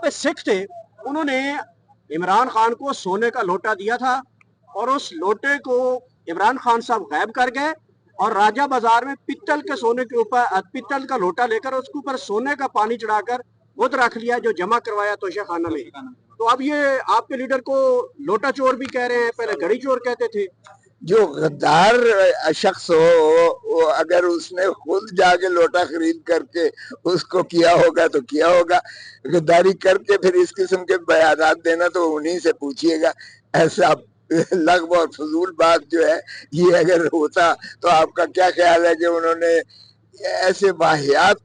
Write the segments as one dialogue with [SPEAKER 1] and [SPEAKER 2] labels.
[SPEAKER 1] पे सिख थे, उन्होंने इमरान खान को सोने का लोटा दिया था और उस लोटे को इमरान खान साहब गायब कर गए और राजा बाजार में पित्तल के सोने के ऊपर पित्तल का लोटा लेकर उसके ऊपर सोने का पानी चढ़ाकर खुद रख लिया, जो जमा करवाया तोशा खाना में। तो अब ये आपके लीडर को लोटा चोर भी कह रहे हैं, पहले घड़ी चोर कहते थे।
[SPEAKER 2] जो गद्दार शख्स हो वो अगर उसने खुद जाके लोटा खरीद करके उसको किया होगा तो किया होगा। गद्दारी करके फिर इस किस्म के बयानात देना तो उन्हीं से पूछिएगा। ऐसा लगभग और फजूल बात जो है ये अगर होता तो आपका क्या ख्याल है कि उन्होंने ऐसे वाहियात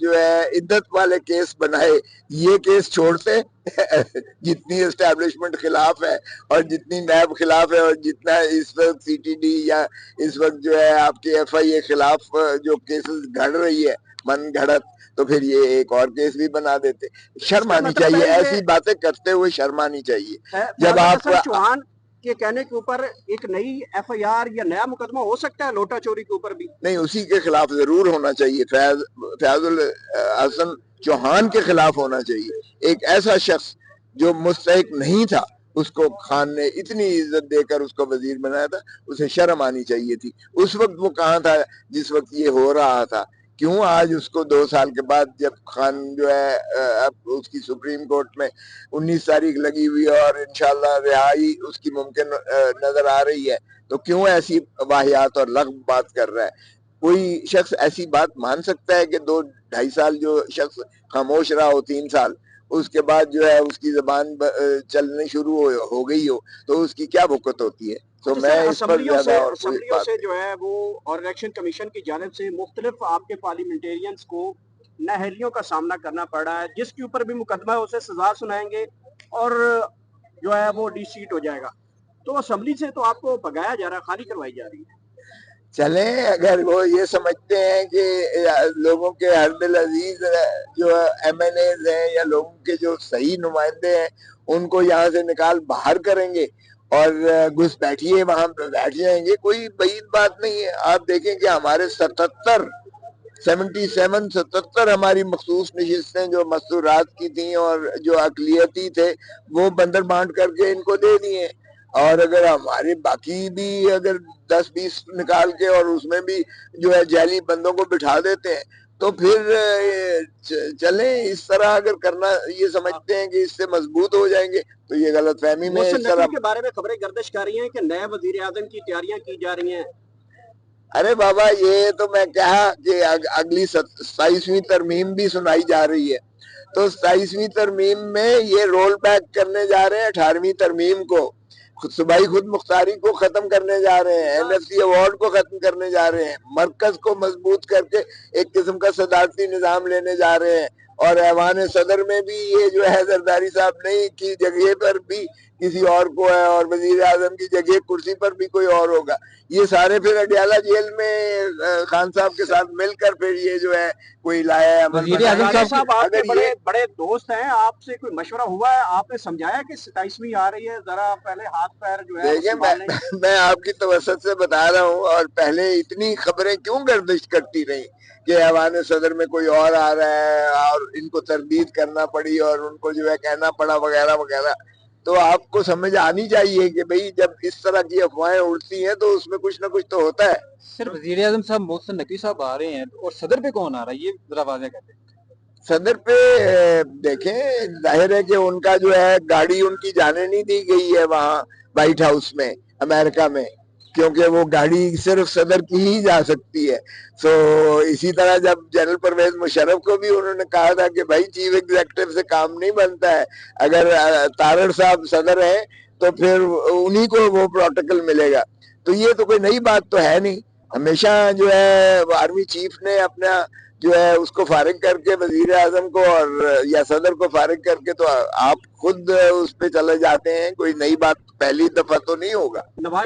[SPEAKER 2] जो है इद्दत वाले केस बनाए, ये केस छोड़ते जितनी एस्टैब्लिशमेंट खिलाफ है और जितनी नैब खिलाफ है और जितना इस वक्त सीटीडी या इस वक्त जो है आपकी एफआईए खिलाफ जो केसेस घड़ रही है मन घड़त, तो फिर ये एक और केस भी बना देते। शर्म आनी चाहिए, ऐसी बातें करते हुए शर्म आनी चाहिए। जब आप
[SPEAKER 1] चौहान के कहने के ऊपर एक नई एफआईआर या नया मुकदमा हो सकता है लोटा चोरी के ऊपर भी?
[SPEAKER 2] नहीं, उसी के खिलाफ जरूर होना चाहिए, फयाजुल हसन चौहान के खिलाफ होना चाहिए। एक ऐसा शख्स जो मुस्तहिक नहीं था, उसको खान ने इतनी इज्जत देकर उसको वजीर बनाया था, उसे शर्म आनी चाहिए थी। उस वक्त वो कहाँ था जिस वक्त ये हो रहा था? क्यों आज उसको 2 साल के बाद जब खान जो है अब उसकी सुप्रीम कोर्ट में 19 तारीख लगी हुई है और इंशाल्लाह रिहाई उसकी मुमकिन नजर आ रही है, तो क्यों ऐसी वाहियात और लग़्व बात कर रहा है? कोई शख्स ऐसी बात मान सकता है कि 2-2.5 साल जो शख्स खामोश रहा हो, 3 साल, उसके बाद जो है उसकी जबान चलनी शुरू हो गई हो, तो उसकी क्या भुकत होती है? तो मैं इस पर ज्यादा और कोई बात
[SPEAKER 1] से जो है वो और इलेक्शन कमीशन की जानिब से मुख्तलिफ आपके पार्लियामेंटेरियंस को नाअहलियों का सामना करना पड़ रहा है, जिसके ऊपर भी मुकदमा है उसे सजा सुनाएंगे और जो है वो डिसीट हो जाएगा। तो असेंबली से तो आपको भगाया जा रहा है, खाली करवाई जा रही है।
[SPEAKER 2] चले, अगर वो ये समझते हैं कि लोगों के हर दिल अजीज जो एमएनएज हैं या लोगों के जो सही नुमाइंदे हैं उनको यहाँ से निकाल बाहर करेंगे और घुस बैठिए वहां पे बैठ जाएंगे, कोई बईद बात नहीं है। आप देखें कि हमारे 77 हमारी मखसूस नशिस्तें जो मस्तूरात की थी और जो अकलियती थे वो बंदर बांट करके इनको दे दिए। और अगर हमारे बाकी भी अगर 10-20 निकाल के और उसमें भी जो है जैली बंदों को बिठा देते हैं, तो फिर चलें। इस तरह अगर करना ये समझते हैं कि इससे मजबूत हो जाएंगे, तो ये गलत फहमी में इस तरह
[SPEAKER 1] के बारे में खबरें गर्दिश कर रही हैं कि नए वजीर आजम की तैयारियां की जा रही हैं।
[SPEAKER 2] अरे बाबा, ये तो मैं कहा कि अगली 27वीं तरमीम भी सुनाई जा रही है, तो 27वीं तरमीम में ये रोल बैक करने जा रहे हैं 18वीं तरमीम को, सूबाई खुद मुख्तारी को खत्म करने जा रहे हैं, एनएफसी अवार्ड को खत्म करने जा रहे हैं, मरकज को मजबूत करके एक किस्म का सदारती निजाम लेने जा रहे हैं। और ऐवान सदर में भी ये जो है जरदारी साहब नहीं की जगह पर भी किसी और को है और वजीर आजम की जगह कुर्सी पर भी कोई और होगा। ये सारे फिर अडियाला जेल में खान साहब के साथ मिलकर फिर ये जो है कोई लाया है।
[SPEAKER 1] वजीर आजम साहब आपके बड़े बड़े दोस्त हैं, आपसे कोई मशवरा हुआ है? आपने समझाया कि 27वीं आ रही है, जरा पहले हाथ पैर जो है?
[SPEAKER 2] देखिए, मैं आपकी तवज्जो से बता रहा हूँ, और पहले इतनी खबरें क्यों गर्दिश करती रही कि ऐवान सदर में कोई और आ रहा है और इनको तरदीद करना पड़ी और उनको जो है कहना पड़ा वगैरह वगैरह। तो आपको समझ आनी चाहिए कि भाई जब इस तरह की अफवाहें उड़ती हैं तो उसमें कुछ ना कुछ तो होता है।
[SPEAKER 3] सर, वजीर आजम साहब मोहसिन नकवी साहब आ रहे हैं और सदर पे कौन आ रहा है, ये जरा वाज़ेह कर दें।
[SPEAKER 2] सदर पे देखें, जाहिर है कि उनका जो है गाड़ी उनकी जाने नहीं दी गई है वहाँ व्हाइट हाउस में अमेरिका में, क्योंकि वो गाड़ी सिर्फ सदर की ही जा सकती है। सो इसी तरह जब जनरल परवेज मुशर्रफ को भी उन्होंने कहा था कि भाई चीफ एग्जीक्यूटिव से काम नहीं बनता है, अगर तारड़ साहब सदर हैं तो फिर उन्हीं को वो प्रोटोकॉल मिलेगा। तो ये तो कोई नई बात तो है नहीं, हमेशा जो है आर्मी चीफ ने अपना जो है उसको फारिग करके वजीर आजम को और या सदर को फारिग करके तो आप खुद उस पे चले जाते हैं, कोई नई बात पहली दफा तो नहीं होगा।
[SPEAKER 1] नवाज